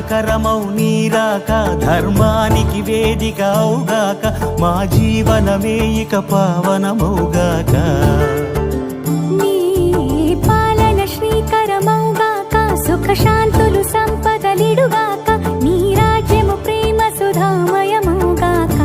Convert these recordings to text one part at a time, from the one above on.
మంగళకరమౌ నీరాక ధర్మానికి వేదిక అవుగాక మా జీవనమే ఇక పావనమౌగాక నీ పాలన శ్రీకరమౌగాక సుఖ శాంతులు సంపదలిడుగాక నీ రాజ్యము ప్రేమ సుధామయమౌగాక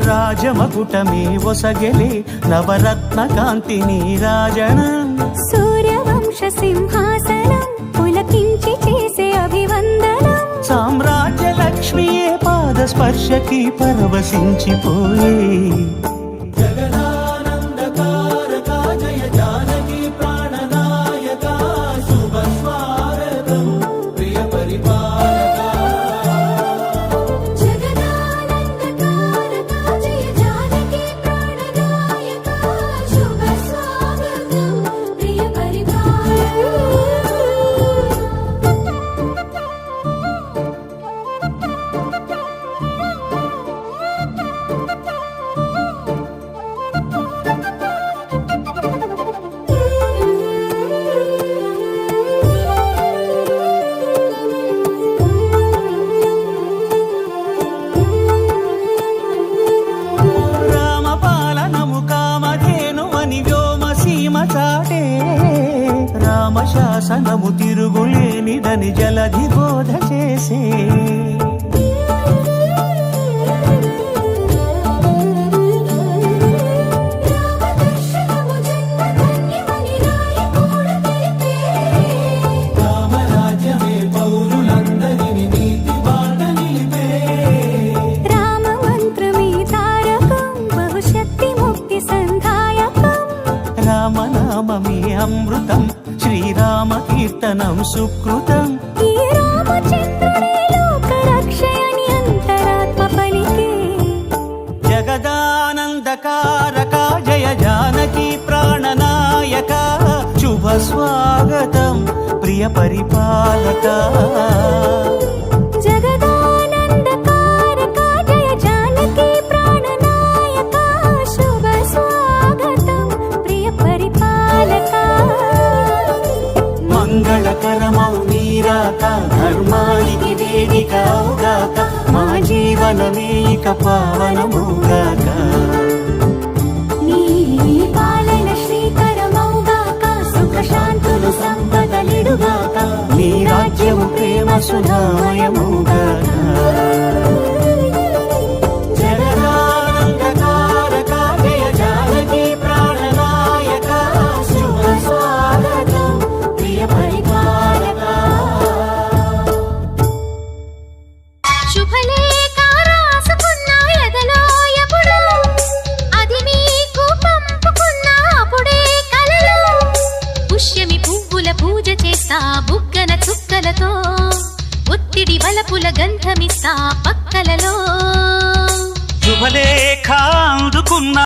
రాజమకుటమే ఒసగెలే నవరత్న కాంతి నీరాజనం సూర్యవంశ సింహాసనం పులకించి చేసే అభివందనం సామ్రాజ్య లక్ష్మియే పాద స్పర్శకి పరవశించిపోయే రామశాసనము తిరుగులేనిదని జలధి బోధ చేసే రామరాజ్యమే పౌరులందరినీ నీతి బాట నిలిపే రామ మంత్రమే తారకం బహుశక్తి ముక్తి సంధాయకం రామనామమే అమృతం శ్రీరామ కీర్తనం సుకృతం ఈ రామచంద్రుడే లోక రక్షయని అంతరాత్మ పలికే జగదానందకారక జయ జానకి ప్రాణనాయక శుభ స్వాగతం ప్రియ పరిపాలక మంగళకరమౌ నీరాక ధర్మానికి వేదిక అవుగాక మా జీవనమే ఇక పావనమౌగాక నీ పాలన శ్రీకరమౌగాక సుఖ శాంతులు సంపదలిడుగాక నీ రాజ్యము ప్రేమ సుధామయమౌగాక బుగ్గన చుక్కలతో ఒత్తిడి వలపుల గంధమిస్తా పక్కలలో శుభలేఖ అందుకున్న